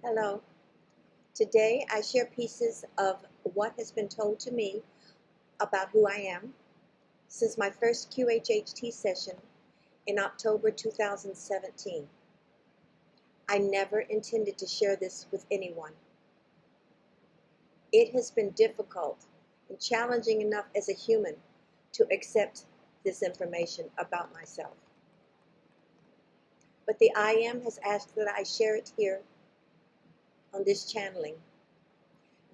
Hello. Today I share pieces of what has been told to me about who I am since my first QHHT session in October 2017. I never intended to share this with anyone. It has been difficult and challenging enough as a human to accept this information about myself. But the I Am has asked that I share it here on this channeling,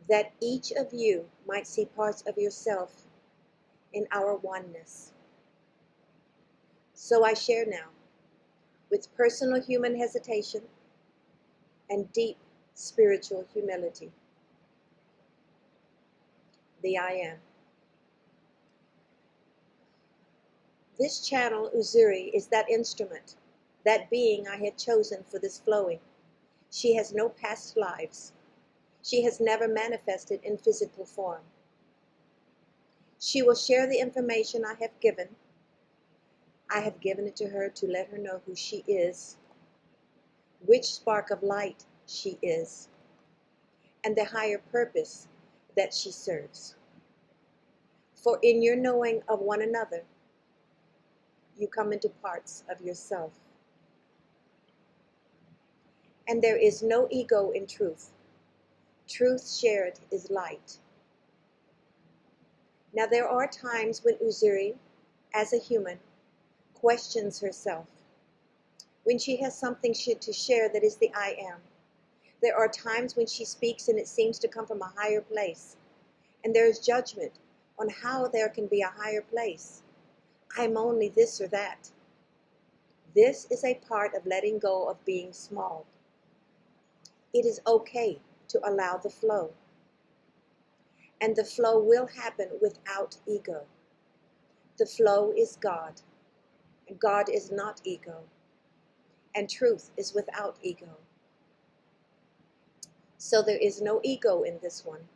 that each of you might see parts of yourself in our oneness. So I share now, with personal human hesitation and deep spiritual humility. The I Am. This channel, Uzuri, is that instrument, that being I had chosen for this flowing. She has no past lives. She has never manifested in physical form. She will share the information I have given. I have given it to her to let her know who she is, which spark of light she is, and the higher purpose that she serves. For in your knowing of one another, you come into parts of yourself. And there is no ego in truth. Truth shared is light. Now there are times when Uzuri, as a human, questions herself, when she has something to share that is the I Am. There are times when she speaks and it seems to come from a higher place, and there is judgment on how there can be a higher place. I'm only this or that. This is a part of letting go of being small. It is okay to allow the flow. And the flow will happen without ego. The flow is God. And God is not ego. And truth is without ego. So there is no ego in this one.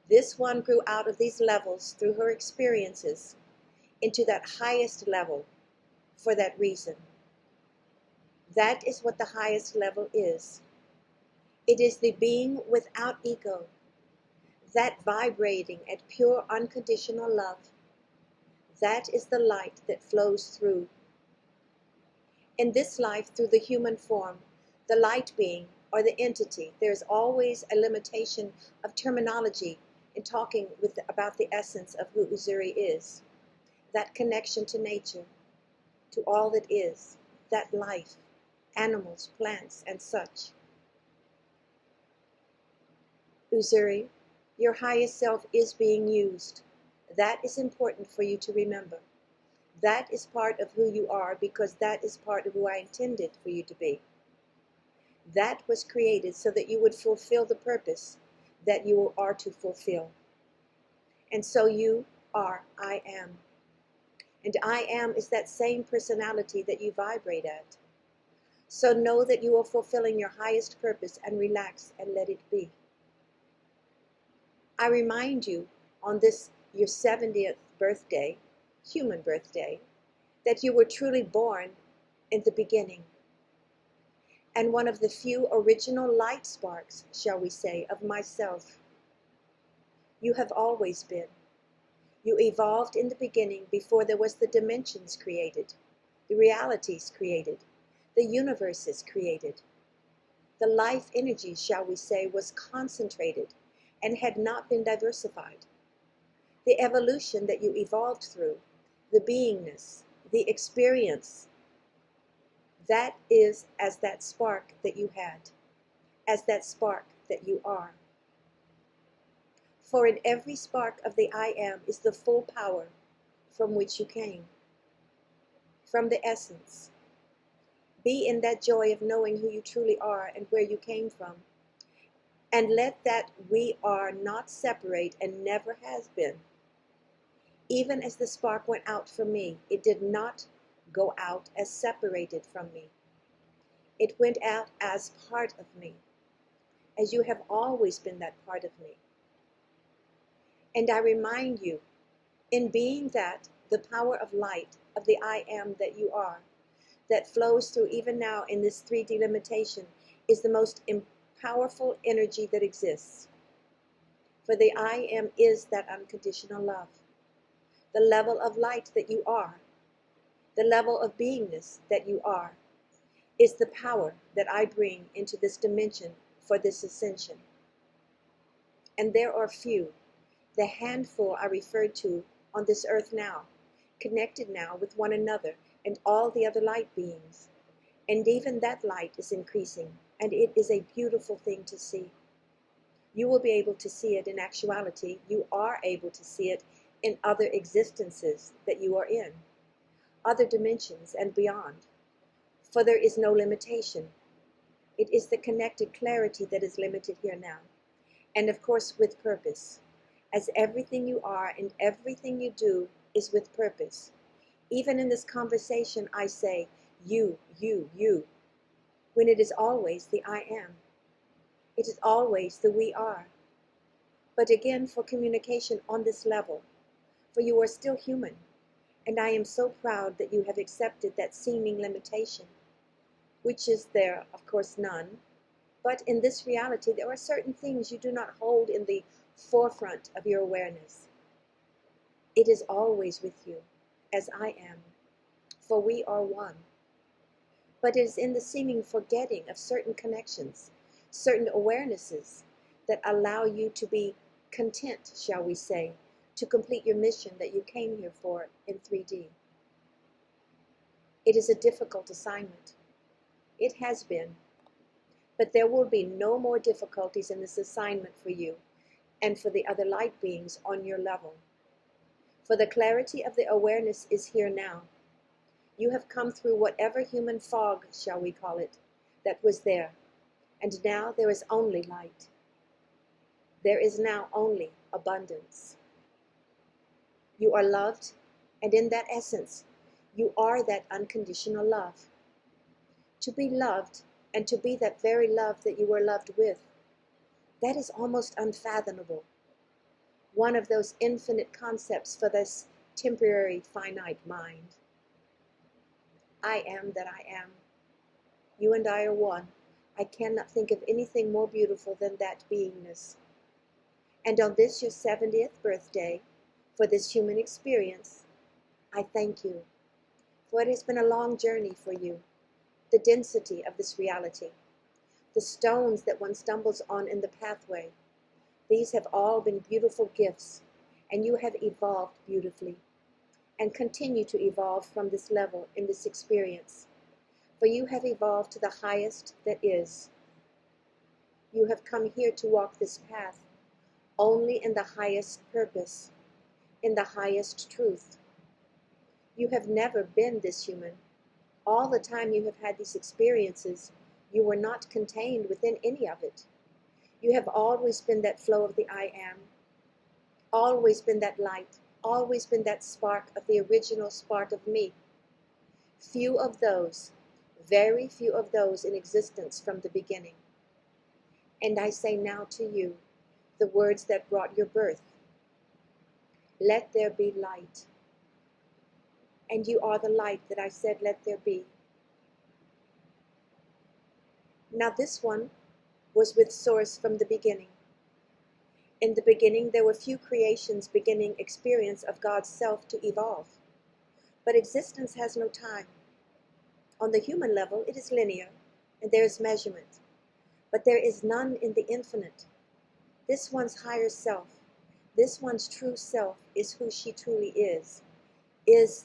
This one grew out of these levels through her experiences into that highest level for that reason. That is what the highest level is. It is the being without ego, that vibrating at pure unconditional love. That is the light that flows through. In this life, through the human form, the light being or the entity, there is always a limitation of terminology in talking about the essence of who Uzuri is. That connection to nature, to all that is, that life, animals, plants, and such. Uzuri, your highest self is being used. That is important for you to remember. That is part of who you are because that is part of who I intended for you to be. That was created so that you would fulfill the purpose that you are to fulfill. And so you are I Am. And I Am is that same personality that you vibrate at. So know that you are fulfilling your highest purpose and relax and let it be. I remind you on this, your 70th birthday, human birthday, that you were truly born in the beginning. And one of the few original light sparks, shall we say, of myself. You have always been. You evolved in the beginning before there was the dimensions created, the realities created, the universes created. The life energy, shall we say, was concentrated and had not been diversified. The evolution that you evolved through, the beingness, the experience, that is as that spark that you had, as that spark that you are. For in every spark of the I Am is the full power from which you came, from the essence. Be in that joy of knowing who you truly are and where you came from. And let that we are not separate and never has been. Even as the spark went out from me, it did not go out as separated from me. It went out as part of me, as you have always been that part of me. And I remind you, in being that, the power of light, of the I Am that you are, that flows through even now in this 3D limitation, is the most powerful energy that exists. For the I am is that unconditional love. The level of light that you are, the level of beingness that you are, is the power that I bring into this dimension for this ascension. And there are few, the handful I referred to on this earth now, connected now with one another and all the other light beings. And even that light is increasing, and it is a beautiful thing to see. You will be able to see it in actuality. You are able to see it in other existences that you are in, other dimensions and beyond. For there is no limitation. It is the connected clarity that is limited here now. And of course with purpose, as everything you are and everything you do is with purpose. Even in this conversation I say, you, when it is always the I am. It is always the we are. But again, for communication on this level, for you are still human, and I am so proud that you have accepted that seeming limitation, which is there, of course, none. But in this reality, there are certain things you do not hold in the forefront of your awareness. It is always with you, as I am, for we are one. But it is in the seeming forgetting of certain connections, certain awarenesses that allow you to be content, shall we say, to complete your mission that you came here for in 3D. It is a difficult assignment. It has been. But there will be no more difficulties in this assignment for you and for the other light beings on your level. For the clarity of the awareness is here now. You have come through whatever human fog, shall we call it, that was there. And now there is only light. There is now only abundance. You are loved, and in that essence, you are that unconditional love. To be loved, and to be that very love that you were loved with, that is almost unfathomable. One of those infinite concepts for this temporary, finite mind. I am that I am. You and I are one. I cannot think of anything more beautiful than that beingness. And on this your 70th birthday, for this human experience, I thank you. For it has been a long journey for you. The density of this reality, the stones that one stumbles on in the pathway, these have all been beautiful gifts, and you have evolved beautifully, and continue to evolve from this level in this experience. For you have evolved to the highest that is. You have come here to walk this path only in the highest purpose, in the highest truth. You have never been this human. All the time you have had these experiences, you were not contained within any of it. You have always been that flow of the I am, always been that light, always been that spark of the original spark of me. Few of those, very few of those in existence from the beginning. And I say now to you, the words that brought your birth. Let there be light. And you are the light that I said, let there be. Now this one was with Source from the beginning. In the beginning, there were few creations beginning experience of God's self to evolve. But existence has no time. On the human level, it is linear, and there is measurement. But there is none in the infinite. This one's higher self, this one's true self is who she truly is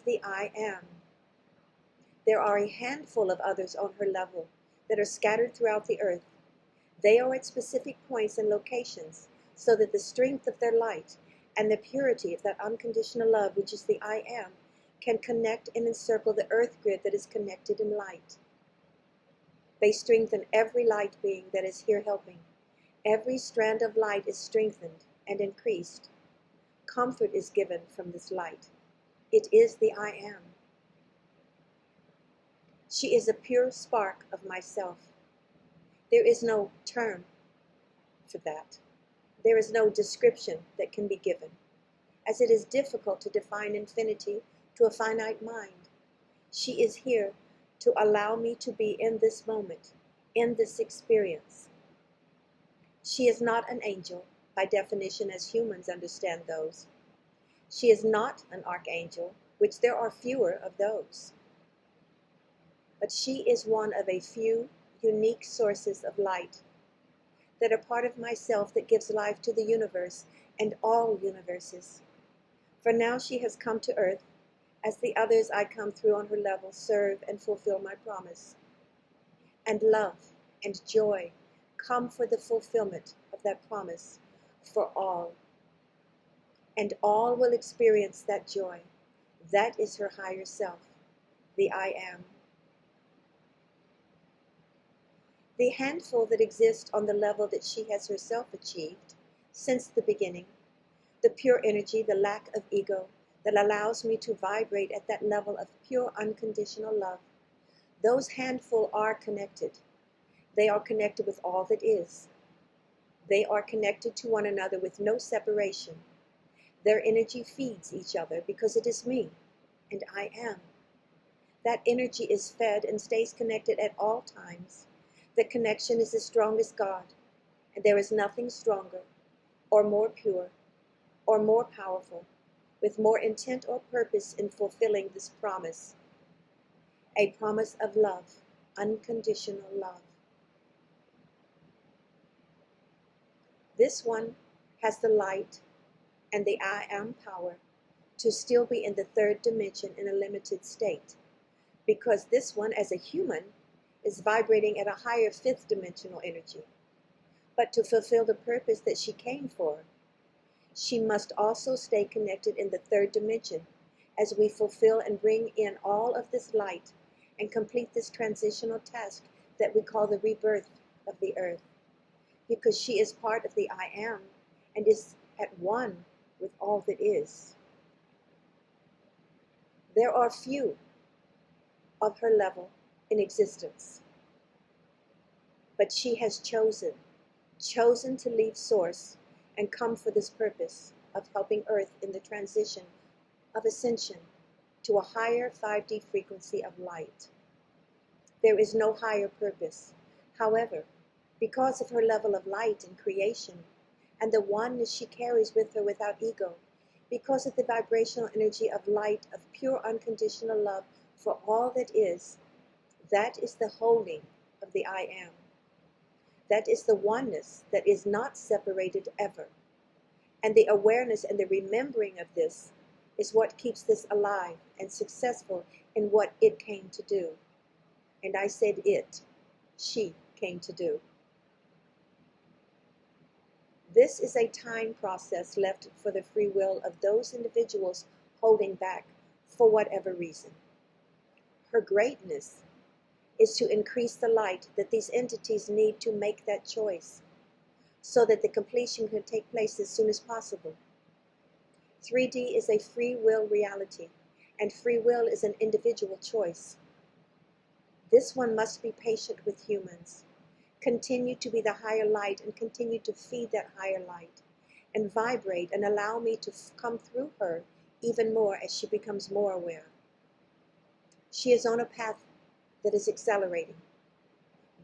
the I am. There are a handful of others on her level that are scattered throughout the earth. They are at specific points and locations so that the strength of their light and the purity of that unconditional love, which is the I am, can connect and encircle the earth grid that is connected in light. They strengthen every light being that is here helping. Every strand of light is strengthened and increased. Comfort is given from this light. It is the I am. She is a pure spark of myself. There is no term for that. There is no description that can be given, as it is difficult to define infinity to a finite mind. She is here to allow me to be in this moment, in this experience. She is not an angel, by definition as humans understand those. She is not an archangel, which there are fewer of those. But she is one of a few unique sources of light that are part of myself that gives life to the universe and all universes. For now she has come to earth, as the others I come through on her level serve and fulfill my promise. And love and joy come for the fulfillment of that promise for all. And all will experience that joy. That is her higher self, the I Am. The handful that exist on the level that she has herself achieved since the beginning, the pure energy, the lack of ego that allows me to vibrate at that level of pure unconditional love, those handful are connected. They are connected with all that is. They are connected to one another with no separation. Their energy feeds each other because it is me, and I am. That energy is fed and stays connected at all times. The connection is as strong as God, and there is nothing stronger, or more pure, or more powerful, with more intent or purpose in fulfilling this promise. A promise of love, unconditional love. This one has the light and the I Am power to still be in the third dimension in a limited state, because this one, as a human, is vibrating at a higher fifth dimensional energy. But to fulfill the purpose that she came for, she must also stay connected in the third dimension as we fulfill and bring in all of this light and complete this transitional task that we call the rebirth of the earth, because she is part of the I Am and is at one with all that is. There are few of her level in existence, but she has chosen to leave source and come for this purpose of helping earth in the transition of ascension to a higher 5D frequency of light. There is no higher purpose. However, because of her level of light in creation and the oneness she carries with her without ego, because of the vibrational energy of light of pure unconditional love for all that is the holding of the I Am. That is the oneness that is not separated ever. And the awareness and the remembering of this is what keeps this alive and successful in what it came to do. And I said it, she came to do. This is a time process left for the free will of those individuals holding back for whatever reason. Her greatness is to increase the light that these entities need to make that choice, so that the completion can take place as soon as possible. 3D is a free will reality, and free will is an individual choice. This one must be patient with humans, continue to be the higher light and continue to feed that higher light, and vibrate and allow me to come through her even more as she becomes more aware. She is on a path that is accelerating.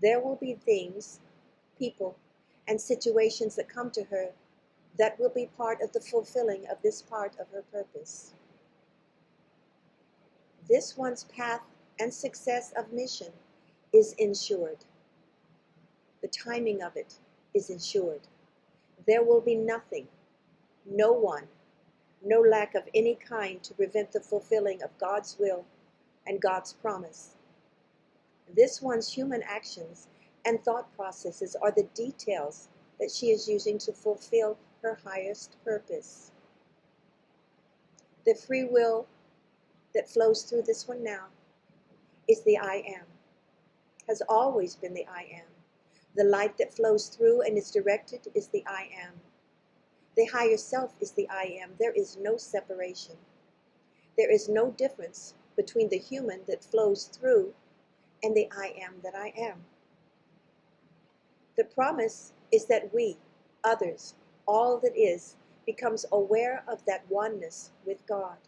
There will be things, people, and situations that come to her that will be part of the fulfilling of this part of her purpose. This one's path and success of mission is ensured. The timing of it is ensured. There will be nothing, no one, no lack of any kind to prevent the fulfilling of God's will and God's promise. This one's human actions and thought processes are the details that she is using to fulfill her highest purpose. The free will that flows through this one now is the I Am, has always been the I Am. The light that flows through and is directed is the I Am. The higher self is the I Am. There is no separation. There is no difference between the human that flows through and the I Am that I am. The promise is that we, others, all that is, becomes aware of that oneness with God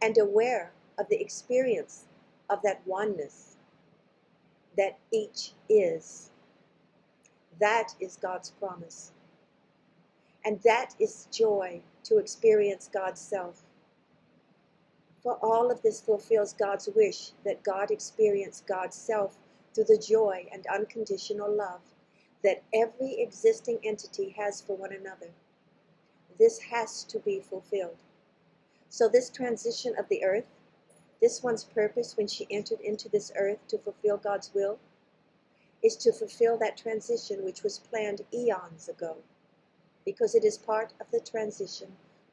and aware of the experience of that oneness that each is. That is God's promise. And that is joy to experience God's self. For all of this fulfills God's wish that God experience God's self through the joy and unconditional love that every existing entity has for one another. This has to be fulfilled. So this transition of the earth, this one's purpose when she entered into this earth to fulfill God's will, is to fulfill that transition which was planned eons ago, because it is part of the transition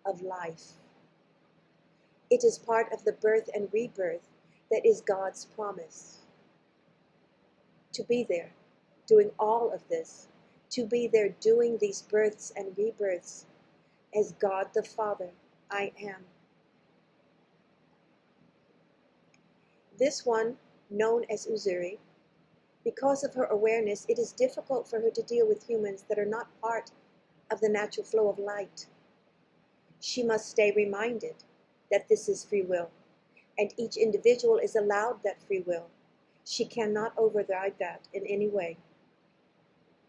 of life. It is part of the birth and rebirth that is God's promise. To be there, doing all of this, to be there doing these births and rebirths as God the Father, I am. This one, known as Uzuri, because of her awareness, it is difficult for her to deal with humans that are not part of the natural flow of light. She must stay reminded that this is free will, and each individual is allowed that free will. She cannot override that in any way.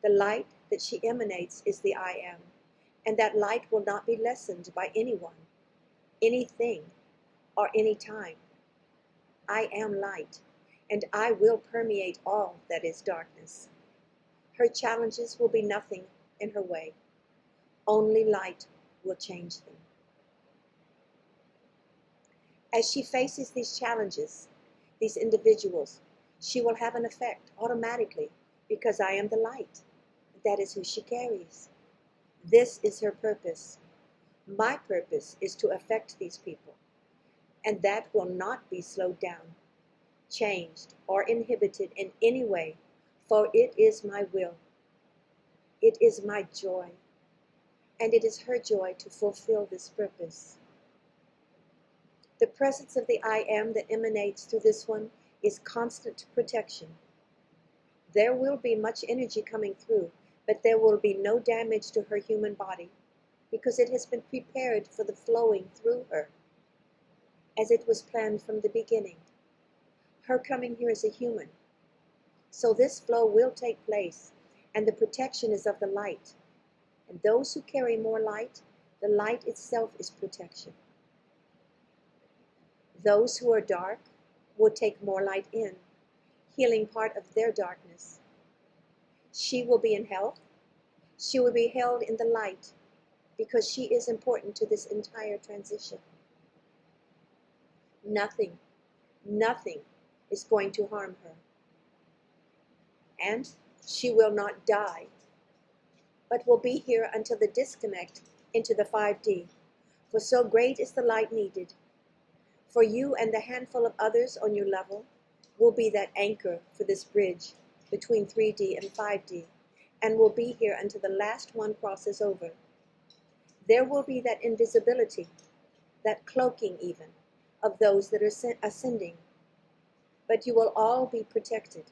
The light that she emanates is the I am, and that light will not be lessened by anyone, anything, or any time. I am light, and I will permeate all that is darkness. Her challenges will be nothing in her way. Only light will change them. As she faces these challenges, these individuals, she will have an effect automatically because I am the light. That is who she carries. This is her purpose. My purpose is to affect these people, and that will not be slowed down, changed, or inhibited in any way, for it is my will. It is my joy, and it is her joy to fulfill this purpose. The presence of the I am that emanates through this one is constant protection. There will be much energy coming through, but there will be no damage to her human body because it has been prepared for the flowing through her as it was planned from the beginning. Her coming here as a human. So this flow will take place, and the protection is of the light. And those who carry more light, the light itself is protection. Those who are dark will take more light in, healing part of their darkness. She will be in health. She will be held in the light because she is important to this entire transition. Nothing is going to harm her. And she will not die, but will be here until the disconnect into the 5D. For so great is the light needed. For you and the handful of others on your level will be that anchor for this bridge between 3D and 5D, and will be here until the last one crosses over. There will be that invisibility, that cloaking even, of those that are ascending, but you will all be protected.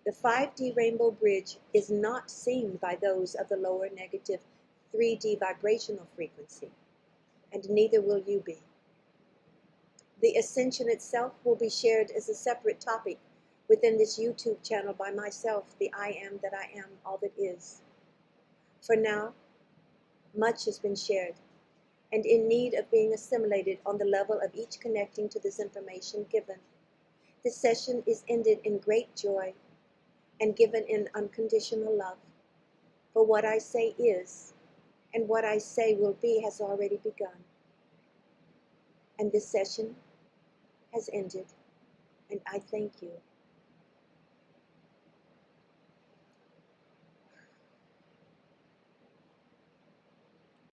The 5D rainbow bridge is not seen by those of the lower negative 3D vibrational frequency, and neither will you be. The ascension itself will be shared as a separate topic within this YouTube channel by myself, the I am that I am, all that is. For now, much has been shared, and in need of being assimilated on the level of each connecting to this information given. This session is ended in great joy and given in unconditional love. For what I say is, and what I say will be has already begun. And this session has ended, and I thank you.